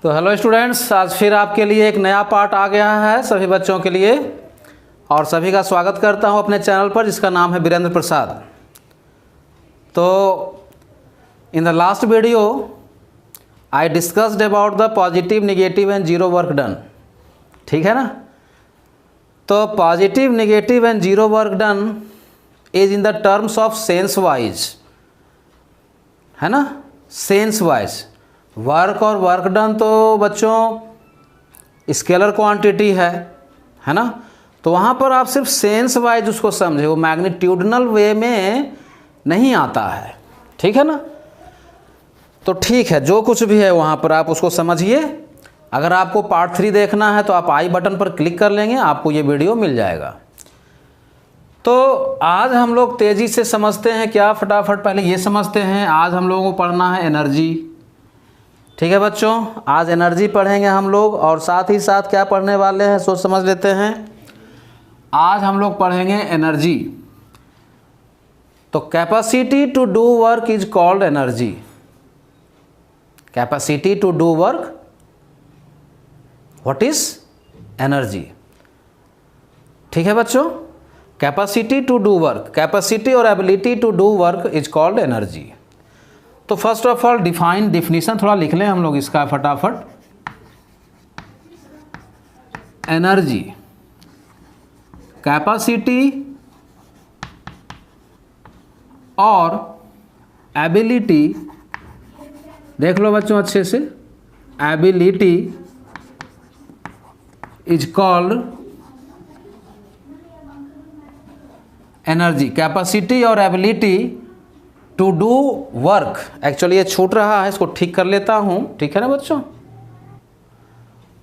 तो hello students, आज फिर आपके लिए एक नया पार्ट आ गया है सभी बच्चों के लिए और सभी का स्वागत करता हूं अपने चैनल पर जिसका नाम है वीरेंद्र प्रसाद। तो in the last video I discussed about the positive, negative and zero work done. ठीक है ना। तो positive, negative and zero work done is in the terms of sense wise, है ना, सेंस वाइज। वर्क और वर्क डन तो बच्चों scalar quantity है ना। तो वहाँ पर आप सिर्फ सेंस वाइज उसको समझे, वो मैग्नीट्यूडनल वे में नहीं आता है। ठीक है ना। तो ठीक है, जो कुछ भी है वहाँ पर आप उसको समझिए। अगर आपको पार्ट 3 देखना है तो आप आई बटन पर क्लिक कर लेंगे, आपको ये वीडियो मिल जाएगा। तो आज हम लोग तेज़ी से समझते हैं क्या, फटाफट पहले ये समझते हैं। आज हम लोगों को पढ़ना है एनर्जी। ठीक है बच्चों, आज एनर्जी पढ़ेंगे हम लोग और साथ ही साथ क्या पढ़ने वाले हैं सोच समझ लेते हैं। आज हम लोग पढ़ेंगे एनर्जी। तो capacity to do work is called energy. Capacity to do work, what is energy. ठीक है बच्चों, capacity to do work, capacity और ability to do work is called energy. तो फर्स्ट ऑफ ऑल डिफिनीशन थोड़ा लिख लें हम लोग इसका फटाफट। एनर्जी, कैपेसिटी और एबिलिटी, देख लो बच्चों अच्छे से, ability is called energy. Capacity और ability to do work, actually ये छूट रहा है, इसको ठीक कर लेता हूँ। ठीक है ना बच्चों।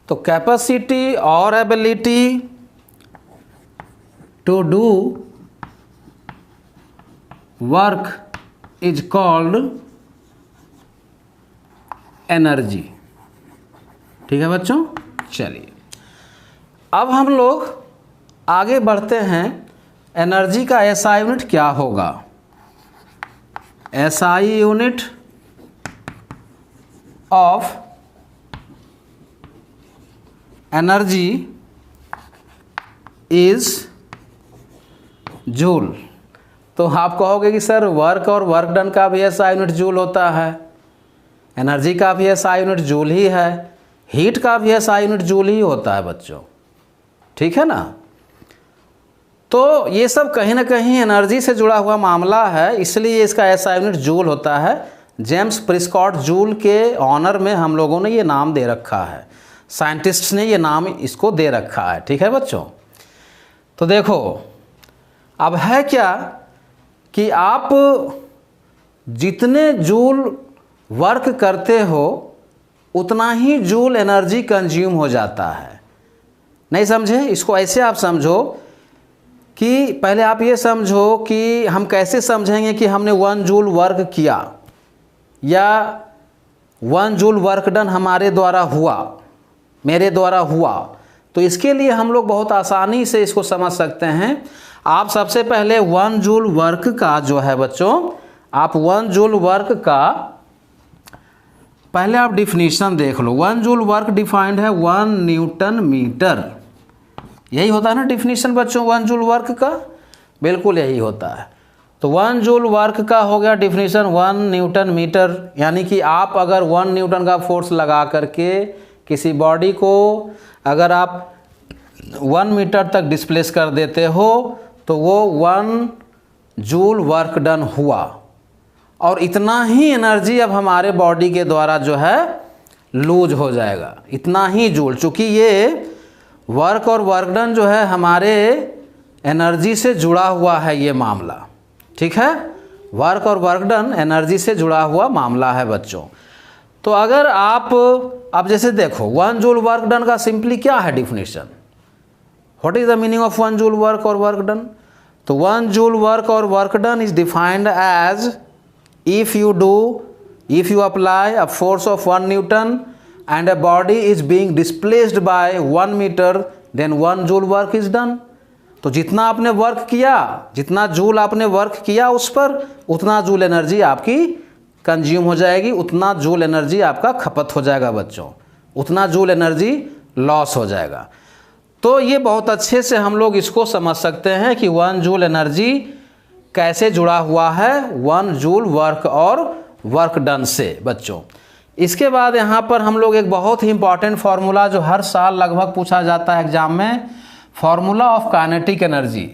तो कैपेसिटी और ability to do work is called energy. ठीक है बच्चों। चलिए अब हम लोग आगे बढ़ते हैं। एनर्जी का एसआई यूनिट क्या होगा। SI unit of energy is joule. तो आप कहोगे कि सर वर्क और वर्क डन का भी SI यूनिट जूल होता है, एनर्जी का भी SI यूनिट जूल ही है, हीट का भी SI यूनिट जूल ही होता है बच्चों। ठीक है ना। तो ये सब कहीं ना कहीं एनर्जी से जुड़ा हुआ मामला है, इसलिए इसका SI यूनिट जूल होता है। जेम्स प्रिस्कॉट जूल के ऑनर में हम लोगों ने ये नाम दे रखा है, साइंटिस्ट ने ये नाम इसको दे रखा है। ठीक है बच्चों। तो देखो अब है क्या कि आप जितने जूल वर्क करते हो उतना ही जूल एनर्जी कंज्यूम हो जाता है। नहीं समझे, इसको ऐसे आप समझो कि पहले आप ये समझो कि हम कैसे समझेंगे कि हमने 1 जूल वर्क किया या 1 जूल वर्क डन हमारे द्वारा हुआ, मेरे द्वारा हुआ। तो इसके लिए हम लोग बहुत आसानी से इसको समझ सकते हैं। आप सबसे पहले 1 जूल वर्क का जो है बच्चों, आप 1 जूल वर्क का पहले आप डिफिनीशन देख लो। 1 जूल वर्क डिफाइंड है 1 न्यूटन मीटर। यही होता है ना डिफिनीशन बच्चों 1 जूल वर्क का, बिल्कुल यही होता है। तो 1 जूल वर्क का हो गया डिफिनीशन 1 न्यूटन मीटर। यानी कि आप अगर 1 न्यूटन का फोर्स लगा करके किसी बॉडी को अगर आप 1 मीटर तक डिस्प्लेस कर देते हो तो वो 1 जूल वर्क डन हुआ। और इतना ही एनर्जी अब हमारे बॉडी के द्वारा जो है लूज हो जाएगा, इतना ही जूल। चूँकि ये वर्क और वर्क डन जो है हमारे एनर्जी से जुड़ा हुआ है ये मामला। ठीक है, वर्क और वर्क डन एनर्जी से जुड़ा हुआ मामला है बच्चों। तो अगर आप अब जैसे देखो 1 जूल वर्क डन का सिंपली क्या है definition, what is the meaning of 1 joule work और वर्क डन। तो 1 जूल वर्क और work done is defined as if you apply a force of 1 Newton and a body is being displaced by 1 meter, then 1 joule work is done। तो जितना आपने work किया, जितना joule आपने work किया उस पर, उतना जूल एनर्जी आपकी कंज्यूम हो जाएगी, उतना जूल एनर्जी आपका खपत हो जाएगा बच्चों, उतना जूल एनर्जी लॉस हो जाएगा। तो ये बहुत अच्छे से हम लोग इसको समझ सकते हैं कि 1 जूल एनर्जी कैसे जुड़ा हुआ है 1 जूल वर्क और वर्क डन से बच्चों। इसके बाद यहाँ पर हम लोग एक बहुत ही इंपॉर्टेंट फार्मूला जो हर साल लगभग पूछा जाता है एग्जाम में, फार्मूला ऑफ काइनेटिक एनर्जी।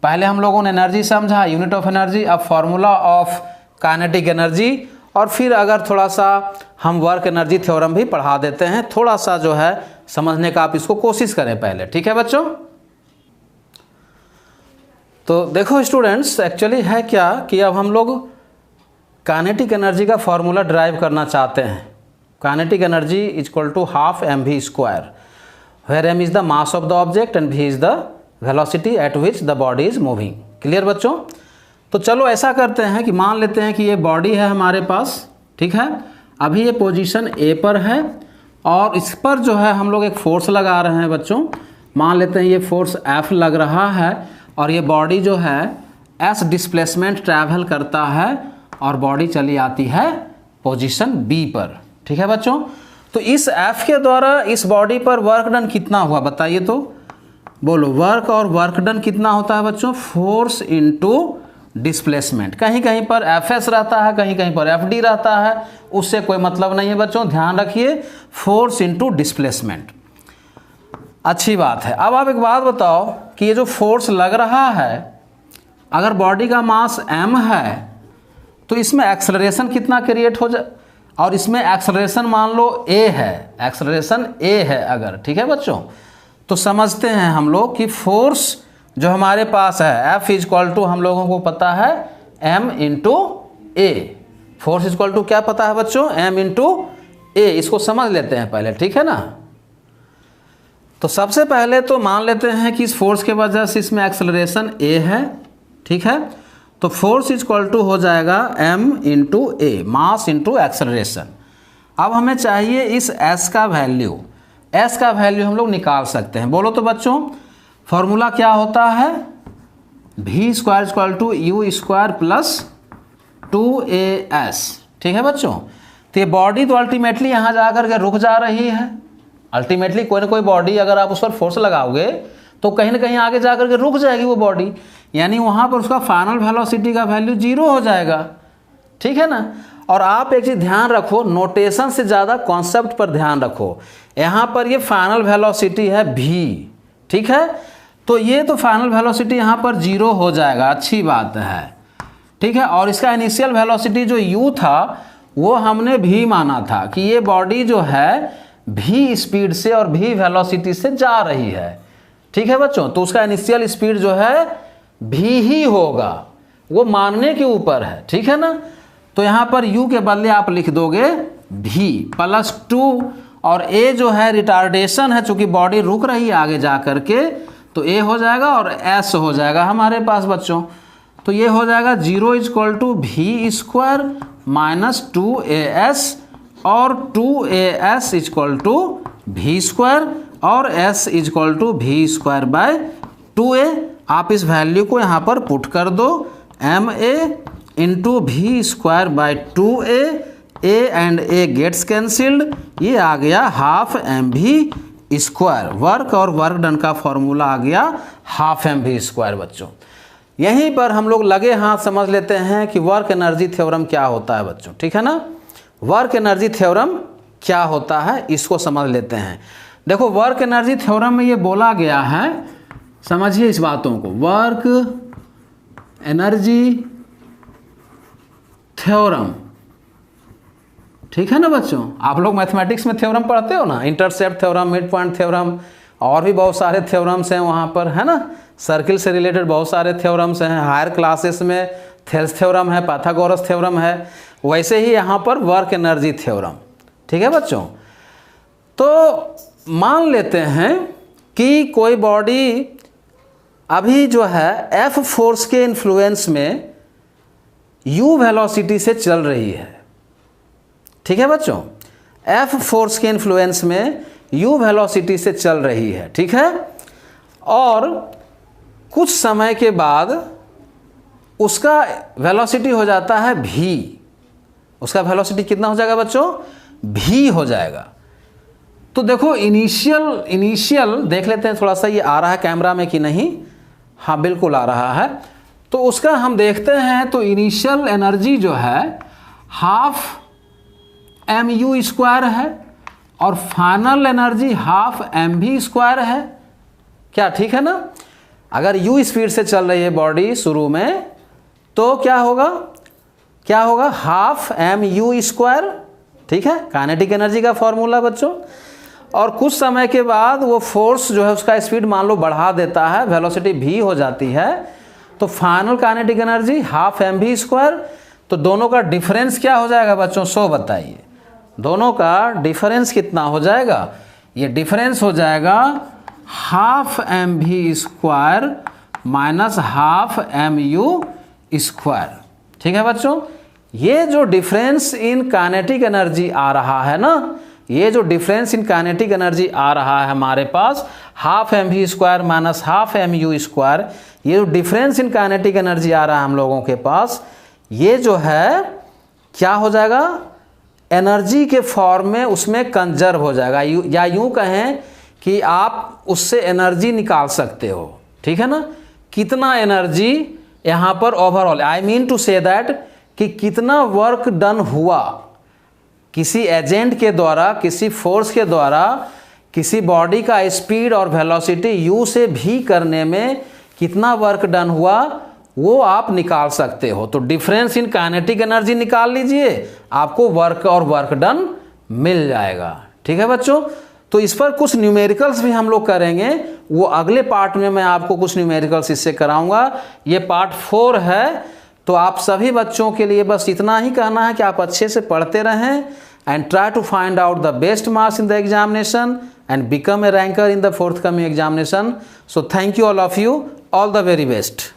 पहले हम लोगों ने एनर्जी समझा, यूनिट ऑफ एनर्जी, अब फार्मूला ऑफ काइनेटिक एनर्जी, और फिर अगर थोड़ा सा हम वर्क एनर्जी थ्योरम भी पढ़ा देते हैं, थोड़ा सा जो है समझने का आप इसको कोशिश करें पहले, ठीक है बच्चों। तो देखो स्टूडेंट्स, एक्चुअली है क्या कि अब हम लोग काइनेटिक एनर्जी का फॉर्मूला ड्राइव करना चाहते हैं। Kinetic energy is equal to half mv², where m is the mass of the object and v is the velocity at which the body is moving. Clear बच्चों। तो चलो ऐसा करते हैं कि मान लेते हैं कि ये बॉडी है हमारे पास, ठीक है। अभी ये पोजीशन A पर है और इस पर जो है हम लोग एक फोर्स लगा रहे हैं बच्चों। मान लेते हैं ये फोर्स F लग रहा है और ये बॉडी जो है S डिस्प्लेसमेंट ट्रैवल करता है और बॉडी चली आती है पोजीशन B पर, ठीक है बच्चों। तो इस F के द्वारा इस बॉडी पर वर्क डन कितना हुआ बताइए तो, बोलो। वर्क और वर्क डन कितना होता है बच्चों, फोर्स इनटू डिस्प्लेसमेंट। कहीं कहीं पर Fs रहता है, कहीं कहीं पर Fd रहता है, उससे कोई मतलब नहीं है बच्चों, ध्यान रखिए, फोर्स इनटू डिस्प्लेसमेंट। अच्छी बात है। अब आप एक बात बताओ कि ये जो फोर्स लग रहा है, अगर बॉडी का मास m है तो इसमें एक्सेलरेशन कितना क्रिएट हो जाए, और इसमें एक्सेलरेशन मान लो a है, एक्सेलरेशन a है अगर, ठीक है बच्चों। तो समझते हैं हम लोग कि फोर्स जो हमारे पास है F इज इक्वल टू, हम लोगों को पता है m into a. Force is equal to क्या पता है बच्चों, m इंटू ए। इसको समझ लेते हैं पहले, ठीक है ना। तो सबसे पहले तो मान लेते हैं कि इस फोर्स के वजह से इसमें एक्सेलरेशन a है, ठीक है। तो फोर्स इज इक्वल टू हो जाएगा m इंटू ए, मास इंटू एक्सेलरेशन। अब हमें चाहिए इस s का वैल्यू, s का वैल्यू हम लोग निकाल सकते हैं। बोलो तो बच्चों, फॉर्मूला क्या होता है, v² equal to u² plus 2as, ठीक है बच्चों। तो ये बॉडी तो अल्टीमेटली यहाँ जा कर के रुक जा रही है। अल्टीमेटली कोई ना कोई बॉडी अगर आप उस पर फोर्स लगाओगे तो कहीं ना कहीं आगे जा कर के रुक जाएगी वो बॉडी, यानी वहाँ पर उसका फाइनल वेलोसिटी का वैल्यू 0 हो जाएगा, ठीक है ना। और आप एक चीज़ ध्यान रखो, नोटेशन से ज़्यादा कॉन्सेप्ट पर ध्यान रखो। यहाँ पर ये फाइनल वेलोसिटी है v, ठीक है। तो ये तो फाइनल वेलोसिटी यहाँ पर 0 हो जाएगा, अच्छी बात है, ठीक है। और इसका इनिशियल वेलोसिटी जो u था वो हमने v माना था कि ये बॉडी जो है v स्पीड से और v वेलोसिटी से जा रही है, ठीक है बच्चों। तो उसका इनिशियल स्पीड जो है v ही होगा, वो मानने के ऊपर है, ठीक है ना। तो यहाँ पर u के बदले आप लिख दोगे v प्लस 2, और a जो है रिटार्डेशन है, चूंकि बॉडी रुक रही है आगे जा करके, तो a हो जाएगा और s हो जाएगा हमारे पास बच्चों। तो ये हो जाएगा 0 is equal to v² minus 2as, और 2as is equal to v², और s is equal to v² by 2a। आप इस वैल्यू को यहाँ पर पुट कर दो, ma into v² by 2a, a and a gets cancelled, ये आ गया हाफ mv²। वर्क और वर्क डन का फॉर्मूला आ गया हाफ mv² बच्चों। यहीं पर हम लोग लगे हाथ समझ लेते हैं कि वर्क एनर्जी थ्योरम क्या होता है बच्चों, ठीक है ना। वर्क एनर्जी थ्योरम क्या होता है इसको समझ लेते हैं। देखो वर्क एनर्जी थ्योरम में ये बोला गया है, समझिए इस बातों को, वर्क एनर्जी थ्योरम, ठीक है ना बच्चों। आप लोग मैथमेटिक्स में थ्योरम पढ़ते हो ना, intercept theorem, mid point theorem, और भी बहुत सारे थ्योरम्स हैं वहाँ पर, है ना। सर्किल से रिलेटेड बहुत सारे थ्योरम्स हैं। हायर क्लासेस में थेल्स थ्योरम है, पाइथागोरस थ्योरम है, वैसे ही यहाँ पर वर्क एनर्जी थ्योरम, ठीक है बच्चों। तो मान लेते हैं कि कोई बॉडी अभी जो है F फोर्स के इन्फ्लुएंस में u वेलोसिटी से चल रही है, ठीक है बच्चों। F फोर्स के इन्फ्लुएंस में u वेलोसिटी से चल रही है, ठीक है। और कुछ समय के बाद उसका वेलोसिटी हो जाता है v। उसका वेलोसिटी कितना हो जाएगा बच्चों, v हो जाएगा। तो देखो इनिशियल देख लेते हैं थोड़ा सा, ये आ रहा है कैमरा में कि नहीं। हाँ बिल्कुल आ रहा है। तो उसका हम देखते हैं। तो इनिशियल एनर्जी जो है हाफ mu² है और फाइनल एनर्जी हाफ mv² है। क्या ठीक है ना? अगर u स्पीड से चल रही है बॉडी शुरू में तो क्या होगा हाफ mu²। ठीक है, काइनेटिक एनर्जी का फॉर्मूला बच्चों। और कुछ समय के बाद वो फोर्स जो है उसका स्पीड मान लो बढ़ा देता है, वेलोसिटी v हो जाती है, तो final kinetic energy half mv²। तो दोनों का डिफरेंस क्या हो जाएगा बच्चों, सो बताइए दोनों का डिफरेंस कितना हो जाएगा? ये डिफरेंस हो जाएगा half mv² minus half mu²। ठीक है बच्चों, ये जो डिफरेंस इन काइनेटिक एनर्जी आ रहा है ना, ये जो डिफरेंस इन काइनेटिक एनर्जी आ रहा है हमारे पास half mv² minus half mu², ये जो डिफरेंस इन काइनेटिक एनर्जी आ रहा है हम लोगों के पास, ये जो है क्या हो जाएगा, एनर्जी के फॉर्म में उसमें कंजर्व हो जाएगा, या यूं कहें कि आप उससे एनर्जी निकाल सकते हो। ठीक है ना, कितना एनर्जी यहाँ पर overall, I mean to say that कि कितना वर्क डन हुआ किसी एजेंट के द्वारा, किसी फोर्स के द्वारा, किसी बॉडी का स्पीड और वेलोसिटी u से v करने में कितना वर्क डन हुआ वो आप निकाल सकते हो। तो डिफरेंस इन काइनेटिक एनर्जी निकाल लीजिए, आपको वर्क और वर्क डन मिल जाएगा। ठीक है बच्चों, तो इस पर कुछ न्यूमेरिकल्स भी हम लोग करेंगे, वो अगले पार्ट में मैं आपको कुछ न्यूमेरिकल्स इससे कराऊंगा। ये पार्ट 4 है। तो आप सभी बच्चों के लिए बस इतना ही कहना है कि आप अच्छे से पढ़ते रहें and try to find out the best marks in the examination and become a ranker in the forthcoming examination. So thank you all of you, all the very best.